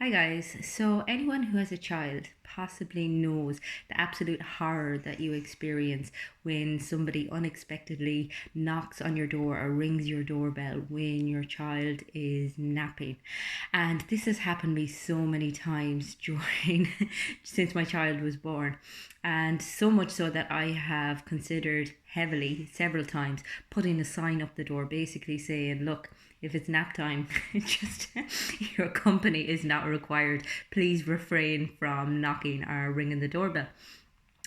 Hi guys. So anyone who has a child possibly knows the absolute horror that you experience when somebody unexpectedly knocks on your door or rings your doorbell when your child is napping. And this has happened to me so many times during since my child was born. And so much so that I have considered heavily several times putting a sign up the door basically saying, look, if it's nap time, just your company is not required. Please refrain from knocking or ringing the doorbell.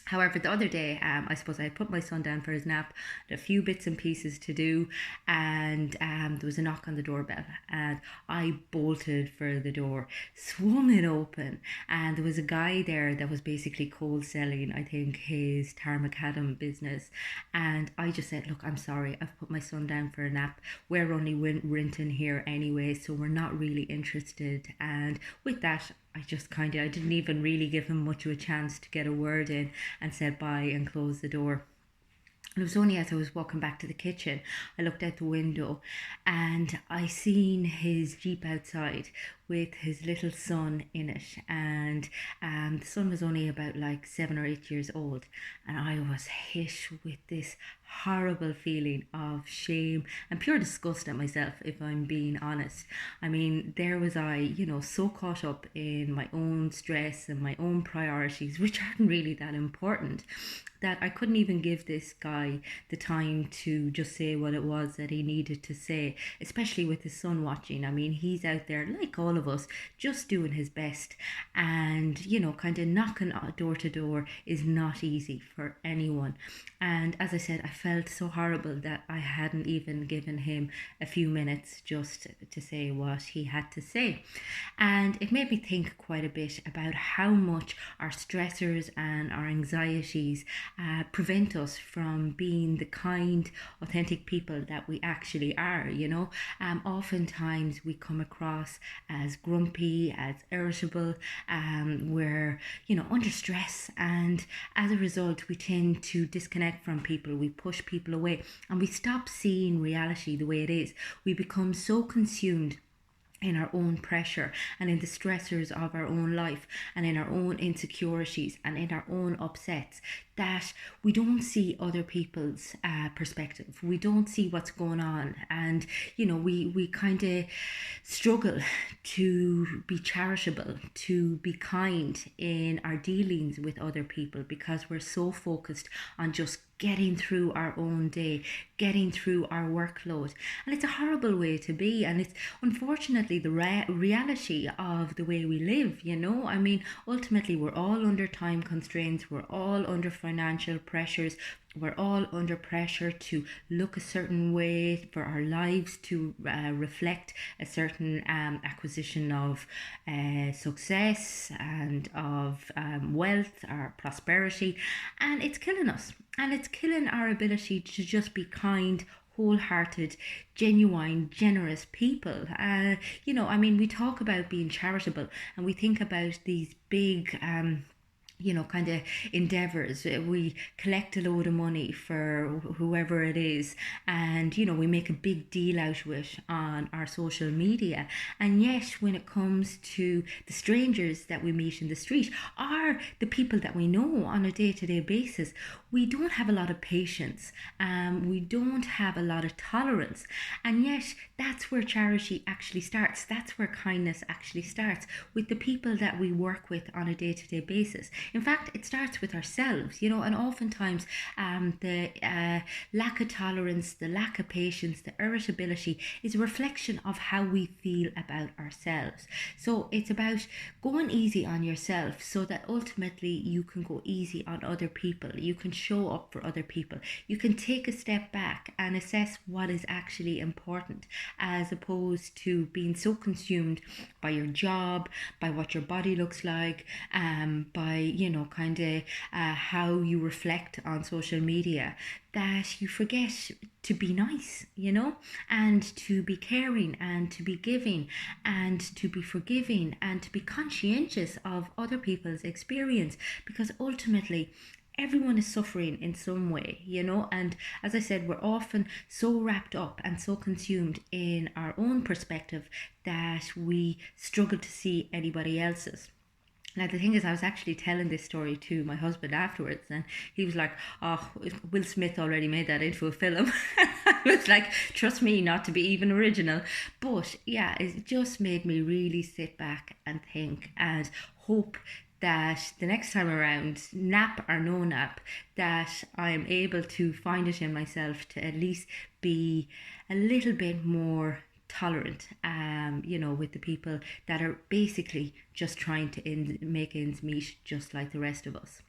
However, the other day, I suppose I put my son down for his nap, had a few bits and pieces to do, and there was a knock on the doorbell, and I bolted for the door, swung it open, and there was a guy there that was basically cold selling, I think, his Tarmacadam business, and I just said, "Look, I'm sorry, I've put my son down for a nap. We're only renting here anyway, so we're not really interested." And with that, I didn't even really give him much of a chance to get a word in and said bye and closed the door. And it was only as I was walking back to the kitchen, I looked out the window and I seen his Jeep outside with his little son in it. And the son was only about like 7 or 8 years old. And I was hit with this horrible feeling of shame and pure disgust at myself, if I'm being honest. I mean, there was I, so caught up in my own stress and my own priorities, which aren't really that important, that I couldn't even give this guy the time to just say what it was that he needed to say, especially with his son watching. I mean, he's out there, like all of us, just doing his best. And, kind of knocking door to door is not easy for anyone. And as I said, I felt so horrible that I hadn't even given him a few minutes just to say what he had to say. And it made me think quite a bit about how much our stressors and our anxieties prevent us from being the kind, authentic people that we actually are. Oftentimes we come across as grumpy, as irritable, we're, under stress, and as a result, we tend to disconnect from people, we push people away, and we stop seeing reality the way it is. We become so consumed in our own pressure and in the stressors of our own life and in our own insecurities and in our own upsets that we don't see other people's perspective. We don't see what's going on, and we kind of struggle to be charitable, to be kind in our dealings with other people, because we're so focused on just getting through our own day, getting through our workload. And it's a horrible way to be. And it's unfortunately the reality of the way we live, I mean, ultimately, we're all under time constraints, we're all under financial pressures. We're all under pressure to look a certain way, for our lives to reflect a certain acquisition of success and of wealth or prosperity. And it's killing us. And it's killing our ability to just be kind, wholehearted, genuine, generous people. I mean, we talk about being charitable and we think about these big kind of endeavors. We collect a load of money for whoever it is, and we make a big deal out of it on our social media. And yet, when it comes to the strangers that we meet in the street or the people that we know on a day to day basis, we don't have a lot of patience. We don't have a lot of tolerance. And yet, that's where charity actually starts. That's where kindness actually starts, with the people that we work with on a day to day basis. In fact, it starts with ourselves, and oftentimes the lack of tolerance, the lack of patience, the irritability is a reflection of how we feel about ourselves. So it's about going easy on yourself so that ultimately you can go easy on other people. You can show up for other people. You can take a step back and assess what is actually important, as opposed to being so consumed by your job, by what your body looks like, by kind of how you reflect on social media, that you forget to be nice, and to be caring and to be giving and to be forgiving and to be conscientious of other people's experience, because ultimately everyone is suffering in some way, you know. And as I said, we're often so wrapped up and so consumed in our own perspective that we struggle to see anybody else's. Now, the thing is, I was actually telling this story to my husband afterwards, and he was like, "Oh, Will Smith already made that into a film." I was like, "Trust me, not to be even original." But yeah, it just made me really sit back and think and hope that the next time around, nap or no nap, that I'm able to find it in myself to at least be a little bit more tolerant, you know, with the people that are basically just trying to make ends meet just like the rest of us.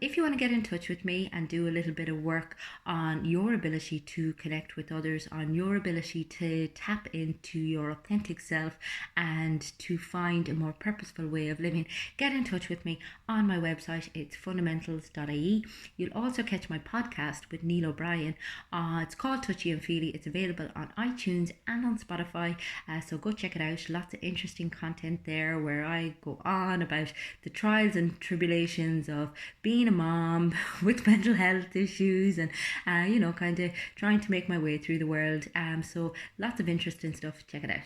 If you want to get in touch with me and do a little bit of work on your ability to connect with others, on your ability to tap into your authentic self and to find a more purposeful way of living, get in touch with me on my website. It's fundamentals.ie. You'll also catch my podcast with Neil O'Brien. It's called Touchy and Feely. It's available on iTunes and on Spotify. So go check it out. Lots of interesting content there where I go on about the trials and tribulations of being a mom with mental health issues and you know, kind of trying to make my way through the world. So lots of interesting stuff. Check it out.